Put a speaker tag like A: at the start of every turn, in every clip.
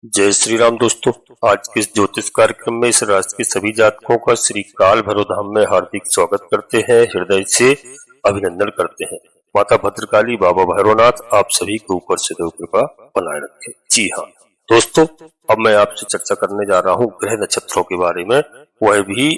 A: जय श्री राम दोस्तों। आज के इस ज्योतिष कार्यक्रम में इस राशि के सभी जातकों का श्री काल भैरव धाम में हार्दिक स्वागत करते हैं, हृदय से अभिनंदन करते हैं। माता भद्रकाली, बाबा भैरवनाथ आप सभी के ऊपर सदैव कृपा बनाए रखें। जी हाँ दोस्तों, अब मैं आपसे चर्चा करने जा रहा हूँ ग्रह नक्षत्रों के बारे में, वह भी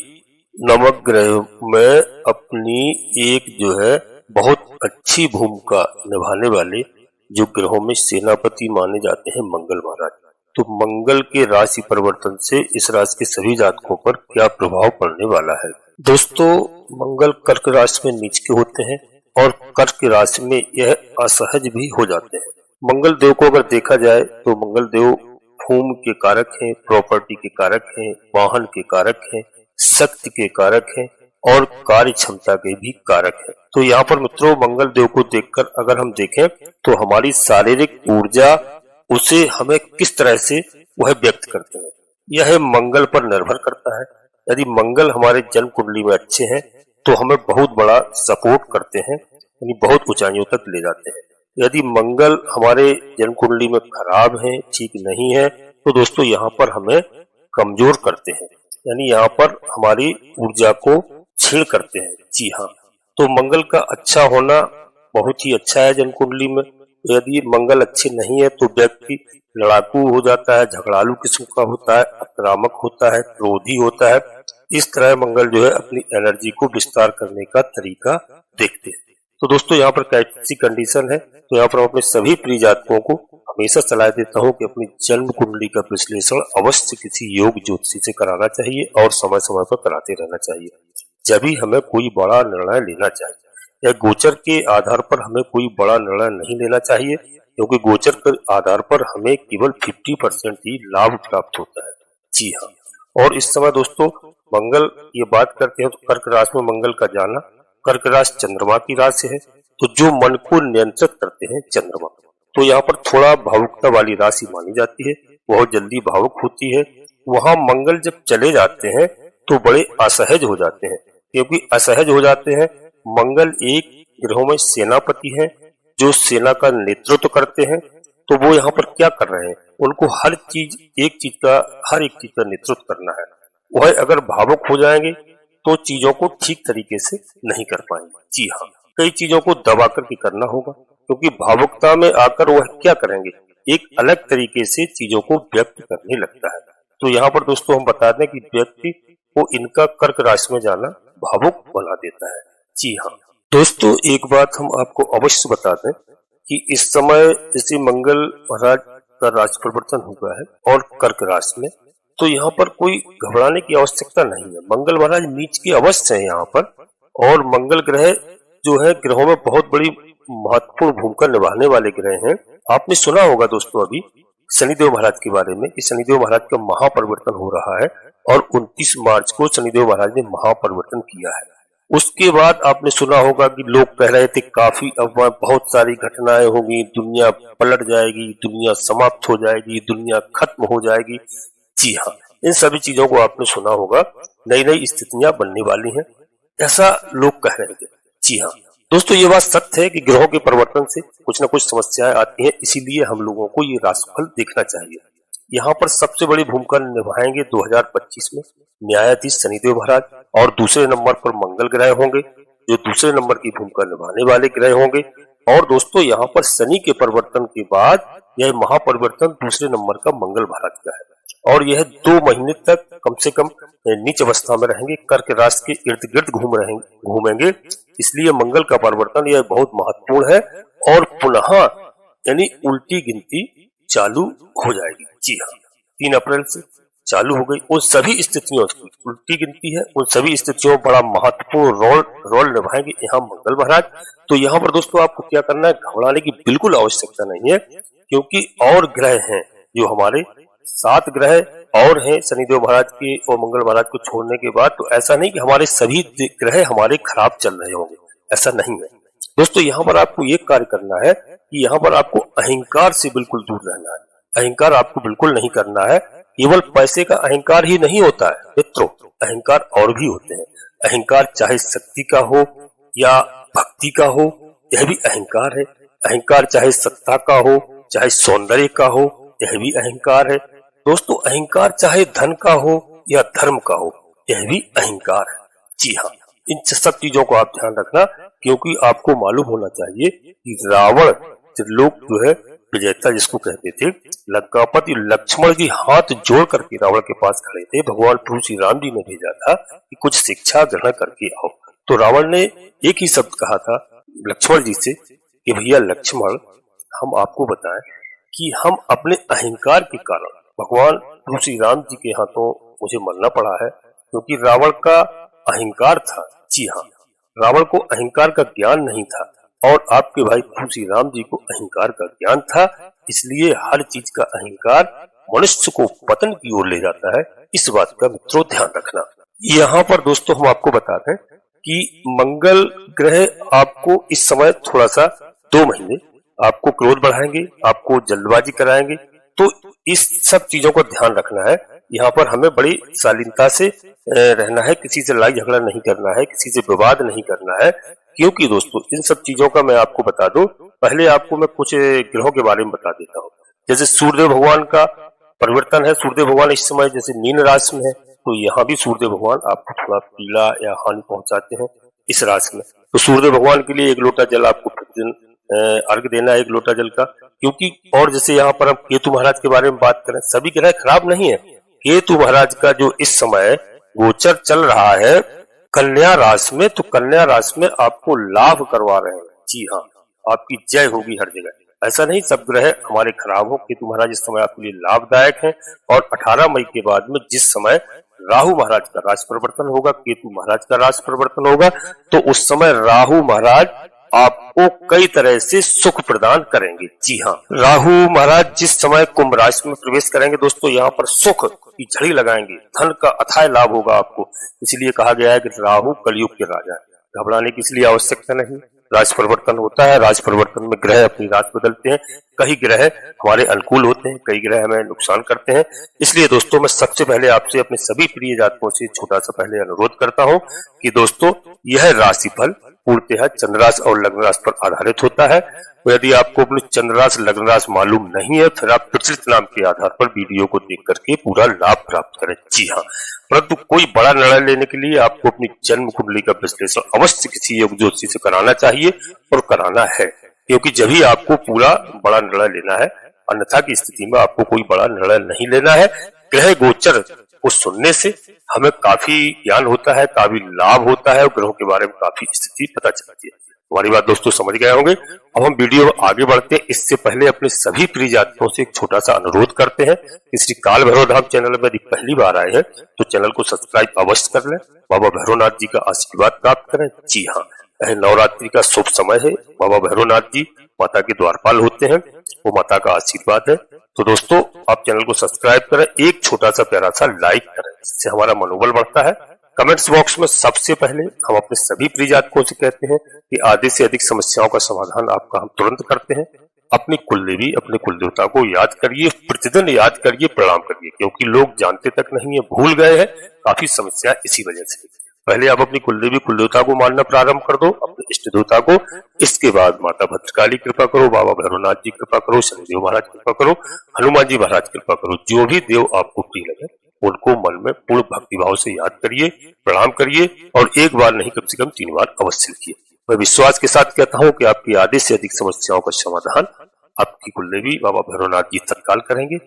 A: नवग्रह में अपनी एक जो है बहुत अच्छी भूमिका निभाने वाले जो ग्रहों में सेनापति माने जाते हैं मंगल महाराज। तो मंगल के राशि परिवर्तन से इस राशि के सभी जातकों पर क्या प्रभाव पड़ने वाला है। दोस्तों, मंगल कर्क राशि में नीच के होते हैं और कर्क राशि में यह असहज भी हो जाते हैं। मंगल देव को अगर देखा जाए तो मंगल देव भूमि के कारक हैं, प्रॉपर्टी के कारक हैं, वाहन के कारक हैं, शक्ति के कारक हैं और कार्य क्षमता के भी कारक हैं। तो यहाँ पर मित्रों, मंगल देव को देखकर अगर हम देखें तो हमारी शारीरिक ऊर्जा उसे हमें किस तरह से वह व्यक्त करते हैं, यह मंगल पर निर्भर करता है। यदि मंगल हमारे जन्म कुंडली में अच्छे हैं तो हमें बहुत बड़ा सपोर्ट करते हैं, यानी बहुत ऊंचाइयों तक ले जाते हैं। यदि मंगल हमारे जन्म कुंडली में खराब है, ठीक नहीं है, तो दोस्तों यहाँ पर हमें कमजोर करते हैं, यानी यहाँ पर हमारी ऊर्जा को छीण करते हैं। जी हाँ, तो मंगल का अच्छा होना बहुत ही अच्छा है जन्म कुंडली में। यदि मंगल अच्छे नहीं है तो व्यक्ति लड़ाकू हो जाता है, झगड़ालू किस्म का होता है, आक्रामक होता है, क्रोधी होता है। इस तरह मंगल जो है अपनी एनर्जी को विस्तार करने का तरीका देखते हैं। तो दोस्तों, यहाँ पर कैसी कंडीशन है, तो यहाँ पर मैं अपने सभी प्रिय जातकों को हमेशा सलाह देता हूँ कि अपनी जन्म कुंडली का विश्लेषण अवश्य किसी योग ज्योतिषी से कराना चाहिए और समय समय पर कराते रहना चाहिए, जब भी हमें कोई बड़ा निर्णय लेना चाहिए। या गोचर के आधार पर हमें कोई बड़ा निर्णय नहीं लेना चाहिए, क्योंकि गोचर के आधार पर हमें केवल 50% ही लाभ प्राप्त होता है। जी हाँ, और इस समय दोस्तों मंगल, ये बात करते हैं तो कर्क राशि में मंगल का जाना, कर्क राशि चंद्रमा की राशि है, तो जो मन को नियंत्रित करते हैं चंद्रमा, तो यहाँ पर थोड़ा भावुकता वाली राशि मानी जाती है, बहुत जल्दी भावुक होती है। वहां मंगल जब चले जाते हैं तो बड़े असहज हो जाते हैं, क्योंकि असहज हो जाते हैं। मंगल एक ग्रहों में सेनापति है जो सेना का नेतृत्व करते हैं। तो वो यहाँ पर क्या कर रहे हैं, उनको हर एक चीज का नेतृत्व करना है। वह अगर भावुक हो जाएंगे तो चीजों को ठीक तरीके से नहीं कर पाएंगे। जी हाँ, कई चीजों को दबा करके करना होगा, क्योंकि भावुकता में आकर वह क्या करेंगे, एक अलग तरीके से चीजों को व्यक्त करने लगता है। तो यहाँ पर दोस्तों हम बता दें कि व्यक्ति को इनका कर्क राशि में जाना भावुक बना देता है। जी हाँ दोस्तों, एक बात हम आपको अवश्य बता दें कि इस समय जैसे मंगल महाराज का राशि परिवर्तन हुआ है और कर्क राशि में, तो यहाँ पर कोई घबराने की आवश्यकता नहीं है। मंगल महाराज नीच के अवश्य है यहाँ पर, और मंगल ग्रह जो है ग्रहों में बहुत बड़ी महत्वपूर्ण भूमिका निभाने वाले ग्रह हैं। आपने सुना होगा दोस्तों अभी शनिदेव महाराज के बारे में कि शनिदेव महाराज का महापरिवर्तन हो रहा है और 29 मार्च को शनिदेव महाराज ने महापरिवर्तन किया है। उसके बाद आपने सुना होगा कि लोग कह रहे थे काफी अफवाह, बहुत सारी घटनाएं होंगी, दुनिया पलट जाएगी, दुनिया समाप्त हो जाएगी, दुनिया खत्म हो जाएगी। जी हाँ, इन सभी चीजों को आपने सुना होगा, नई नई स्थितियां बनने वाली हैं, ऐसा लोग कह रहे थे। जी हाँ दोस्तों, ये बात सत्य है कि ग्रहों के परिवर्तन से कुछ न कुछ समस्याएं आती हैं, इसीलिए हम लोगों को ये राशिफल देखना चाहिए। यहाँ पर सबसे बड़ी भूमिका निभाएंगे 2025 में न्यायाधीश शनिदेव महाराज, और दूसरे नंबर पर मंगल ग्रह होंगे जो दूसरे नंबर की भूमिका निभाने वाले ग्रह होंगे। और दोस्तों यहाँ पर शनि के परिवर्तन के बाद यह महापरिवर्तन दूसरे नंबर का मंगल महाराज का है, और यह 2 महीने तक कम से कम नीच अवस्था में रहेंगे, कर्क राशि के इर्द गिर्द घूमेंगे। इसलिए मंगल का परिवर्तन यह बहुत महत्वपूर्ण है, और पुनः यानी उल्टी गिनती चालू हो जाएगी। जी हाँ, 3 अप्रैल से चालू हो गई। उन सभी स्थितियों की उल्टी गिनती है, उन सभी स्थितियों में बड़ा महत्वपूर्ण रोल निभाएंगे यहाँ मंगल महाराज। तो यहाँ पर दोस्तों आपको क्या करना है, घबराने की बिल्कुल आवश्यकता नहीं है, क्योंकि और ग्रह हैं जो हमारे 7 ग्रह और हैं शनिदेव महाराज के और मंगल महाराज को छोड़ने के बाद। तो ऐसा नहीं कि हमारे सभी ग्रह हमारे खराब चल रहे होंगे, ऐसा नहीं है दोस्तों। यहाँ पर आपको ये कार्य करना है कि यहाँ पर आपको अहंकार से बिल्कुल दूर रहना है। अहंकार आपको बिल्कुल नहीं करना है। केवल पैसे का अहंकार ही नहीं होता है मित्रों, अहंकार और भी होते हैं। अहंकार चाहे शक्ति का हो या भक्ति का हो, यह भी अहंकार है। अहंकार चाहे सत्ता का हो, चाहे सौंदर्य का हो, यह भी अहंकार है। दोस्तों अहंकार चाहे धन का हो या धर्म का हो, यह भी अहंकार है। जी हाँ, इन सब चीजों को आप ध्यान रखना, क्योंकि आपको मालूम होना चाहिए कि रावण त्रिलोक जो है विजेता जिसको कहते थे, लंकापति लक्ष्मण जी हाथ जोड़ करके रावण के पास खड़े थे। भगवान प्रभु श्री राम जी ने भेजा था कि कुछ शिक्षा ग्रहण करके आओ। तो रावण ने एक ही शब्द कहा था लक्ष्मण जी से कि भैया लक्ष्मण, हम आपको बताएं कि हम अपने अहंकार के कारण भगवान प्रभु श्री राम जी के हाथों मुझे मरना पड़ा है, क्योंकि रावण का अहंकार था। जी हाँ, रावण को अहंकार का ज्ञान नहीं था और आपके भाई प्रभु श्री राम जी को अहंकार का ज्ञान था। इसलिए हर चीज का अहंकार मनुष्य को पतन की ओर ले जाता है। इस बात का मित्रों ध्यान रखना। यहाँ पर दोस्तों हम आपको बताते हैं कि मंगल ग्रह आपको इस समय थोड़ा सा 2 महीने आपको क्रोध बढ़ाएंगे, आपको जल्दबाजी कराएंगे। तो इस सब चीजों को ध्यान रखना है। यहाँ पर हमें बड़ी शालीनता से रहना है, किसी से लड़ाई झगड़ा नहीं करना है, किसी से विवाद नहीं करना है। क्योंकि दोस्तों इन सब चीजों का मैं आपको बता दूं, पहले आपको मैं कुछ ग्रहों के बारे में बता देता हूँ। जैसे सूर्यदेव भगवान का परिवर्तन है। सूर्यदेव भगवान इस समय जैसे मीन राशि में है, तो यहाँ भी सूर्यदेव भगवान आपको थोड़ा पीड़ा या हानि पहुंचाते हैं इस राशि में। तो सूर्यदेव भगवान के लिए 1 लोटा जल आपको प्रतिदिन अर्घ देना है, 1 लोटा जल का। क्योंकि और जैसे यहाँ पर हम केतु महाराज के बारे में बात करें, सभी ग्रह खराब नहीं है। केतु महाराज का जो इस समय गोचर चल रहा है कन्या राशि में, तो कन्या राशि में आपको लाभ करवा रहे हैं। जी हाँ, आपकी जय होगी हर जगह। ऐसा नहीं सब ग्रह हमारे खराब हो। केतु महाराज इस समय आपके लिए लाभदायक हैं। और 18 मई के बाद में जिस समय राहु महाराज का राशि परिवर्तन होगा, केतु महाराज का राशि परिवर्तन होगा, तो उस समय राहु महाराज आपको कई तरह से सुख प्रदान करेंगे। जी हाँ, राहु महाराज जिस समय कुंभ राशि में प्रवेश करेंगे दोस्तों, यहाँ पर सुख की झड़ी लगाएंगे, धन का अथाह लाभ होगा आपको। इसलिए कहा गया है कि राहु कलयुग के राजा है। घबराने की इसलिए आवश्यकता नहीं। राशि परिवर्तन होता है, राशि परिवर्तन में ग्रह अपनी राशि बदलते हैं। कई ग्रह हमारे अनुकूल होते हैं, कई ग्रह हमें नुकसान करते हैं। इसलिए दोस्तों मैं सबसे पहले आपसे अपने सभी प्रिय जातकों से छोटा सा पहले अनुरोध करता हूँ कि दोस्तों यह राशिफल पूर्णतः चंद्र राशि और लग्न राशि पर आधारित होता है। तो यदि आपको अपनी चंद्र राशि लग्न राशि मालूम नहीं है, फिर आप प्रचलित नाम के आधार पर वीडियो को देख करके पूरा लाभ प्राप्त करें। जी हाँ, परंतु कोई बड़ा निर्णय लेने के लिए आपको अपनी जन्म कुंडली का विश्लेषण अवश्य किसी योग ज्योतिषी से कराना चाहिए और कराना है, क्योंकि जब ही आपको पूरा बड़ा निर्णय लेना है। अन्यथा की स्थिति में आपको कोई बड़ा निर्णय नहीं लेना है। ग्रह गोचर को सुनने से हमें काफी ज्ञान होता है, काफी लाभ होता है और ग्रहों के बारे में काफी स्थिति पता चलती है। हमारी बात दोस्तों समझ गए होंगे। अब हम वीडियो में आगे बढ़ते हैं। इससे पहले अपने सभी प्रिय जातकों से एक छोटा सा अनुरोध करते हैं कि श्री काल भैरव धाम चैनल में यदि पहली बार आए हैं तो चैनल को सब्सक्राइब अवश्य कर लें, बाबा भैरवनाथ जी का आशीर्वाद प्राप्त करें। जी हाँ, यह नवरात्रि का शुभ समय है। बाबा भैरवनाथ जी माता के द्वारपाल होते हैं, वो माता का आशीर्वाद है। तो दोस्तों आप चैनल को सब्सक्राइब करें, एक छोटा सा प्यारा सा लाइक करें, इससे हमारा मनोबल बढ़ता है। कमेंट्स बॉक्स में सबसे पहले हम अपने सभी प्रिय जातकों से कहते हैं कि आधे से अधिक समस्याओं का समाधान आपका हम तुरंत करते हैं। अपनी कुलदेवी, अपने कुलदेवता को याद करिए, प्रतिदिन याद करिए, प्रणाम करिए, क्योंकि लोग जानते तक नहीं है, भूल गए हैं। काफी समस्या इसी वजह से। पहले आप अपनी कुलदेवी कुलदेवता को मानना प्रारंभ कर दो, अपने इष्ट देवता को। इसके बाद माता भद्रकाली कृपा करो, बाबा भैरवनाथ जी कृपा करो, शनिदेव महाराज कृपा करो, हनुमान जी महाराज कृपा करो। जो भी देव आपको प्रिय लगे उनको मन में पूर्ण भक्ति भाव से याद करिए, प्रणाम करिए और एक बार नहीं कम से कम 3 बार अवश्य लिखिए। मैं विश्वास के साथ कहता हूँ कि आपकी आधे से अधिक समस्याओं का समाधान आपकी कुलदेवी बाबा भैरवनाथ जी तत्काल करेंगे।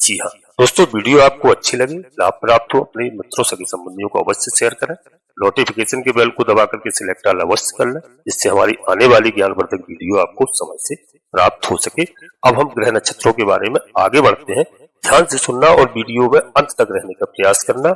A: जी हाँ दोस्तों, वीडियो आपको अच्छी लगे, लाभ प्राप्त हो, अपने मित्रों सगे संबंधियों को अवश्य शेयर करें। नोटिफिकेशन के बेल को दबा करके सिलेक्ट ऑल अवश्य कर लें, जिससे हमारी आने वाली ज्ञानवर्धक वीडियो आपको समय से प्राप्त हो सके। अब हम ग्रह नक्षत्रों के बारे में आगे बढ़ते हैं। ध्यान से सुनना और वीडियो में अंत तक रहने का प्रयास करना।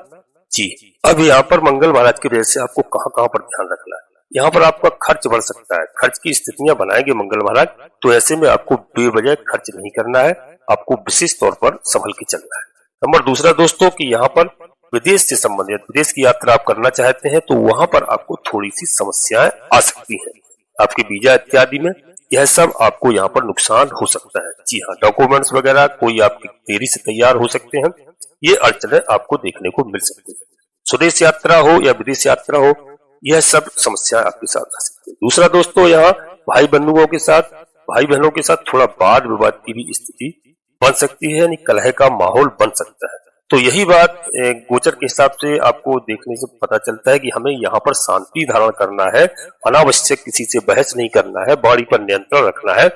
A: जी, अब यहाँ पर मंगल महाराज की वजह से आपको कहाँ पर ध्यान रखना है। यहाँ पर आपका खर्च बढ़ सकता है, खर्च की स्थितियां बनाएंगे मंगल महाराज, तो ऐसे में आपको बेवजह खर्च नहीं करना है, आपको विशेष तौर पर संभल के चलना है। नंबर दूसरा दोस्तों कि यहाँ पर विदेश से संबंधित विदेश की यात्रा आप करना चाहते हैं तो वहां पर आपको थोड़ी सी समस्याएं आ सकती हैं, आपके वीजा इत्यादि में। यह सब आपको यहाँ पर नुकसान हो सकता है। जी हाँ, डॉक्यूमेंट्स वगैरह कोई आपकी देरी से तैयार हो सकते हैं, ये अड़चने आपको देखने को मिल सकती है। स्वदेश यात्रा हो या विदेश यात्रा हो, यह सब समस्या आपके साथ आ सकती है। दूसरा दोस्तों, यहाँ भाई बंधुओं के साथ, भाई बहनों के साथ थोड़ा वाद विवाद की भी स्थिति बन सकती है, यानी कलह का माहौल बन सकता है। तो यही बात गोचर के हिसाब से आपको देखने से पता चलता है कि हमें यहाँ पर शांति धारण करना है, अनावश्यक किसी से बहस नहीं करना है, वाणी पर नियंत्रण रखना है,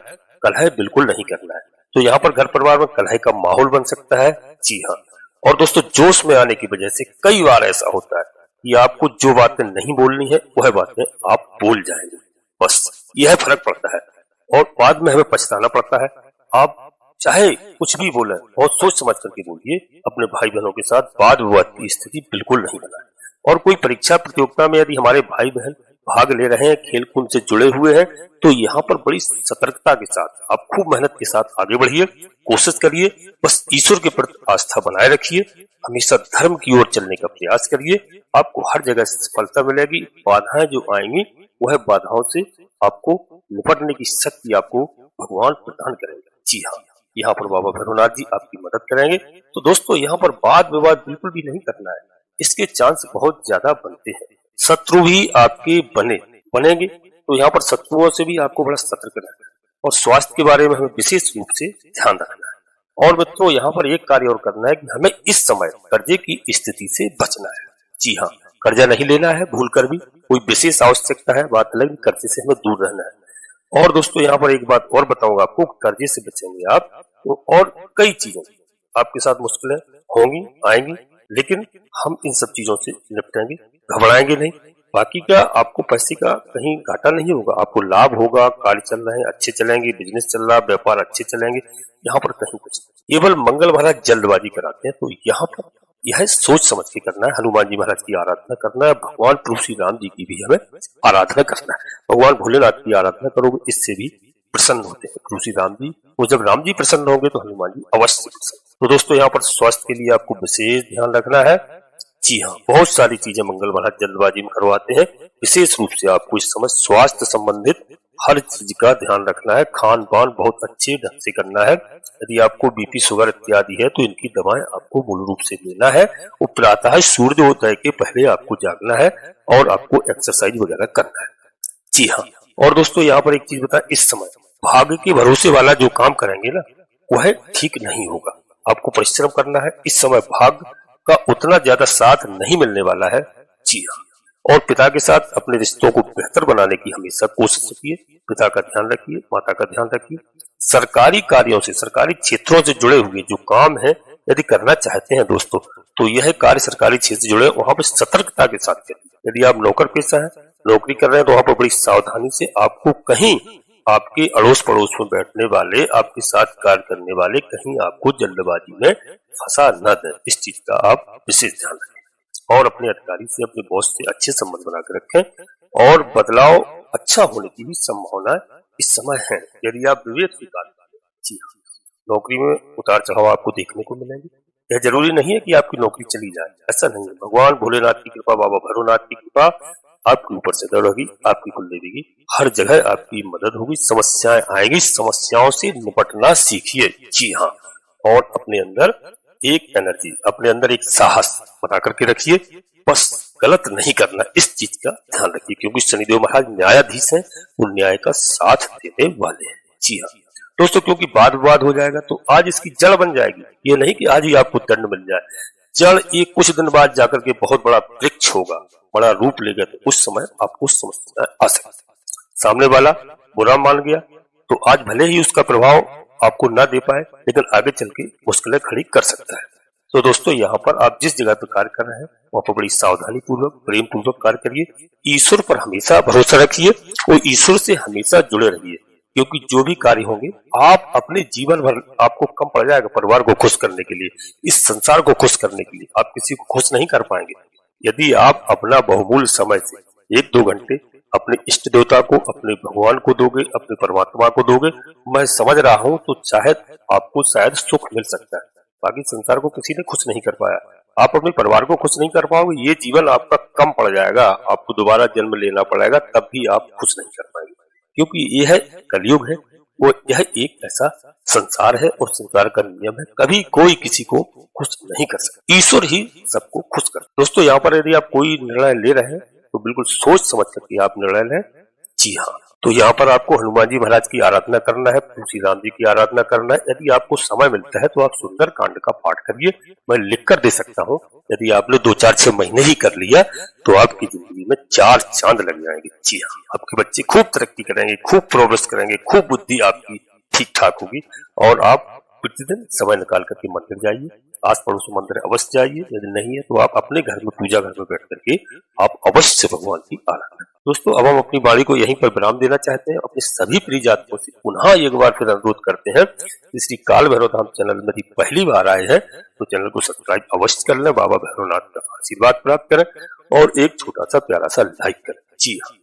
A: कलह बिल्कुल नहीं करना है। तो यहाँ पर घर परिवार में कलह का माहौल बन सकता है। जी हाँ, और दोस्तों जोश में आने की वजह से कई बार ऐसा होता है कि आपको जो बातें नहीं बोलनी है वह बातें आप बोल जाएंगे, बस यह फर्क पड़ता है और बाद में हमें पछताना पड़ता है। आप चाहे कुछ भी बोले, बहुत सोच समझ करके बोलिए। अपने भाई बहनों के साथ वाद विवाद की स्थिति बिल्कुल नहीं बनाए। और कोई परीक्षा प्रतियोगिता में यदि हमारे भाई बहन भाग ले रहे हैं, खेल कूद से जुड़े हुए हैं, तो यहाँ पर बड़ी सतर्कता के साथ आप खूब मेहनत के साथ आगे बढ़िए, कोशिश करिए, बस ईश्वर के प्रति आस्था बनाए रखिए, हमेशा धर्म की ओर चलने का प्रयास करिए, आपको हर जगह सफलता मिलेगी। बाधाएं जो आएंगी वह बाधाओं से आपको निपटने की शक्ति आपको भगवान प्रदान करेंगे। जी हाँ, यहाँ पर बाबा भैरवनाथ जी आपकी मदद करेंगे। तो दोस्तों यहाँ पर वाद विवाद बिल्कुल भी नहीं करना है, इसके चांस बहुत ज्यादा बनते हैं। शत्रु भी आपके बनेंगे, तो यहाँ पर शत्रुओं से भी आपको बड़ा सतर्क रहना है और स्वास्थ्य के बारे में हमें विशेष रूप से ध्यान रखना है। और मित्रों यहाँ पर एक कार्य और करना है कि हमें इस समय कर्जे की स्थिति से बचना है। जी हाँ, कर्जा नहीं लेना है भूल कर भी, कोई विशेष आवश्यकता है बात अलग, कर्जे से हमें दूर रहना है। और दोस्तों यहाँ पर एक बात और बताऊंगा आपको, कर्जे से बचेंगे आप तो और कई चीजों आपके साथ मुश्किलें होंगी आएंगी, लेकिन हम इन सब चीजों से निपटेंगे, घबराएंगे नहीं। बाकी का आपको पैसे का कहीं घाटा नहीं होगा, आपको लाभ होगा, कार्य चल रहे हैं अच्छे चलेंगे, बिजनेस चल रहा है, व्यापार अच्छे चलेंगे, यहाँ पर कहीं कुछ केवल मंगल महाराज जल्दबाजी कराते हैं। तो यहाँ पर यह सोच समझ के करना है, हनुमान जी महाराज की आराधना करना है, भगवान प्रभु श्री राम जी की भी हमें आराधना करना है। भगवान भोलेनाथ की आराधना करोगे, इससे भी प्रसन्न होते हैं प्रभु श्री राम जी। तो जब राम जी प्रसन्न होंगे तो हनुमान जी अवश्य प्रसन्न। तो दोस्तों यहाँ पर स्वास्थ्य के लिए आपको विशेष ध्यान रखना है। जी हाँ, बहुत सारी चीजें मंगल महाराज जल्दबाजी में करवाते हैं, विशेष रूप से आपको इस समय स्वास्थ्य संबंधित हर चीज का ध्यान रखना है, खान पान बहुत अच्छे ढंग से करना है। यदि आपको बीपी शुगर इत्यादि है तो इनकी दवाएं आपको मूल रूप से लेना है। प्रातः सूर्योदय के पहले आपको जागना है और आपको एक्सरसाइज वगैरह करना है। जी हाँ, और दोस्तों यहाँ पर एक चीज बता, इस समय भाग्य के भरोसे वाला जो काम करेंगे ना वह ठीक नहीं होगा, आपको परिश्रम करना है। इस समय भाग्य का उतना ज्यादा साथ नहीं मिलने वाला है। जी हाँ, और पिता के साथ अपने रिश्तों को बेहतर बनाने की हमेशा कोशिश रखिए, पिता का ध्यान रखिए, माता का ध्यान रखिए। सरकारी कार्यों से, सरकारी क्षेत्रों से जुड़े हुए जो काम है यदि करना चाहते हैं दोस्तों, तो यह कार्य सरकारी क्षेत्र से जुड़े वहां पर सतर्कता के साथ करिए। यदि आप नौकर पेशा है, नौकरी कर रहे हैं, तो वहां पर बड़ी सावधानी से, आपको कहीं आपके अड़ोस पड़ोस में बैठने वाले, आपके साथ कार्य करने वाले कहीं आपको जल्दबाजी में फंसा न दे, इस चीज का आप विशेष ध्यान रखें। और अपने अधिकारी से, अपने बॉस से अच्छे संबंध बनाकर रखें और बदलाव अच्छा होने की भी संभावना इस समय है यदि आप विवेक से कार्य करें। जी हाँ, नौकरी में उतार चढ़ाव आपको देखने को मिलेंगे। यह जरूरी नहीं है कि आपकी नौकरी चली जाए, ऐसा नहीं है। भगवान भोलेनाथ की कृपा, बाबा भैरवनाथ की कृपा आपके ऊपर से दृढ़ होगी, आपकी कुलदेवी की हर जगह आपकी मदद होगी। समस्याएं आएंगी, समस्याओं से निपटना सीखिए। जी हाँ, और अपने अंदर एक एनर्जी, अपने अंदर एक साहस बना करके रखिए, बस गलत नहीं करना, इस चीज का ध्यान रखिए, क्योंकि शनिदेव महाराज न्यायाधीश हैं, वो न्याय का साथ देने वाले हैं। जी हाँ दोस्तों, क्योंकि वाद विवाद हो जाएगा तो आज इसकी जड़ बन जाएगी। ये नहीं कि आज ही आपको दंड मिल जाए, जड़ ये कुछ दिन बाद जाकर के बहुत बड़ा वृक्ष होगा, बड़ा रूप लेगा, तो उस समय आपको समस्या आ सकती है। सामने वाला बुरा मान गया तो आज भले ही उसका प्रभाव आपको न दे पाए, लेकिन आगे चल के मुश्किलें खड़ी कर सकता है। तो दोस्तों यहाँ पर आप जिस जगह पर कार्य कर रहे हैं वहां पर बड़ी सावधानी पूर्वक, प्रेम पूर्वक कार्य करिए। ईश्वर पर हमेशा भरोसा रखिए और ईश्वर से हमेशा जुड़े रहिए, क्योंकि जो भी कार्य होंगे आप अपने जीवन भर आपको कम पड़ जाएगा परिवार को खुश करने के लिए, इस संसार को खुश करने के लिए। आप किसी को खुश नहीं कर पाएंगे। यदि आप अपना बहुमूल्य समय से 1-2 घंटे अपने इष्ट देवता को, अपने भगवान को दोगे, अपने परमात्मा को दोगे, मैं समझ रहा हूँ, तो आपको शायद सुख मिल सकता है। बाकी संसार को किसी ने खुश नहीं कर पाया, आप अपने परिवार को खुश नहीं कर पाओगे, ये जीवन आपका कम पड़ जाएगा, आपको दोबारा जन्म लेना पड़ेगा, तब भी आप खुश नहीं कर पाएंगे। क्योंकि यह कलयुग है, वो यह एक ऐसा संसार है और संसार का नियम है, कभी कोई किसी को खुश नहीं कर सकता, ईश्वर ही सबको खुश कर। दोस्तों यहाँ पर यदि आप कोई निर्णय ले रहे हैं तो बिल्कुल सोच समझ करके आप निर्णय लें। जी हाँ, तो यहाँ पर आपको हनुमान जी महाराज की आराधना करना है, तुलसी राम जी की आराधना करना है। यदि आपको समय मिलता है तो आप सुंदर कांड का पाठ करिए, मैं लिख कर दे सकता हूँ। यदि आपने 2-4-6 महीने ही कर लिया तो आपकी जिंदगी में 4 चांद लग जाएंगे। जी हाँ, आपके बच्चे खूब तरक्की करेंगे, खूब प्रोग्रेस करेंगे, खूब बुद्धि आपकी ठीक ठाक होगी और आप प्रतिदिन समय निकाल करके मंदिर जाइए, आस पड़ोस में मंदिर अवश्य जाइए। यदि नहीं है तो आप अपने घर में पूजा घर में बैठ करके आप अवश्य भगवान की आराधना। दोस्तों, अब हम अपनी वाणी को यहीं पर विराम देना चाहते हैं। अपने सभी प्रिय जातकों से पुनः एक बार फिर अनुरोध करते हैं कि श्री काल भैरव धाम चैनल में यदि पहली बार आए हैं तो चैनल को सब्सक्राइब अवश्य कर लें, बाबा भैरवनाथ का आशीर्वाद प्राप्त करें और एक छोटा सा प्यारा सा लाइक करें। जी हाँ,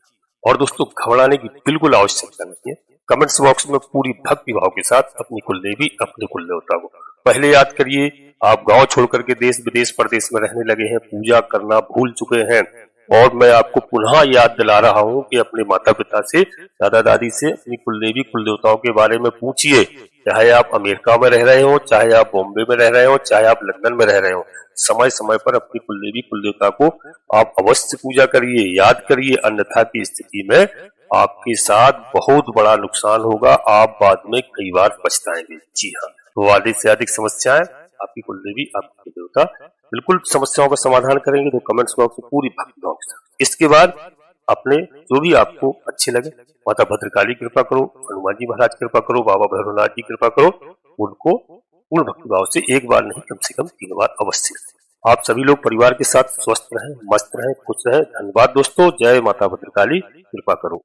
A: और दोस्तों घबराने की बिल्कुल आवश्यकता नहीं है। कमेंट्स बॉक्स में पूरी भक्ति भाव के साथ अपनी कुलदेवी अपने कुल देवता को पहले याद करिए। आप गांव छोड़ करके देश विदेश परदेश में रहने लगे हैं, पूजा करना भूल चुके हैं और मैं आपको पुनः याद दिला रहा हूं कि अपने माता पिता से, दादा दादी से अपनी कुलदेवी कुल देवताओं के बारे में पूछिए। चाहे आप अमेरिका में रह रहे हो, चाहे आप बॉम्बे में रह रहे हो, चाहे आप लंदन में रह रहे हो, समय समय पर अपनी कुलदेवी कुल देवता को आप अवश्य पूजा करिए, याद करिए। अन्यथा की स्थिति में आपके साथ बहुत बड़ा नुकसान होगा, आप बाद में कई बार पछताएंगे। जी हाँ, तो अधिक से अधिक समस्याएं आपकी कुलदेवी आपके देवता बिल्कुल समस्याओं का समाधान करेंगे। तो कमेंट्स बॉक्स में पूरी भक्ति भाव के साथ इसके बाद अपने जो भी आपको अच्छे लगे, माता भद्रकाली कृपा करो, हनुमान जी महाराज कृपा करो, बाबा भैरवनाथ जी कृपा करो, उनको पूर्ण भक्ति भाव से एक बार नहीं कम से कम 3 बार अवश्य। आप सभी लोग परिवार के साथ स्वस्थ रहें, मस्त रहें, खुश रहें। धन्यवाद दोस्तों। जय माता भद्रकाली, कृपा करो।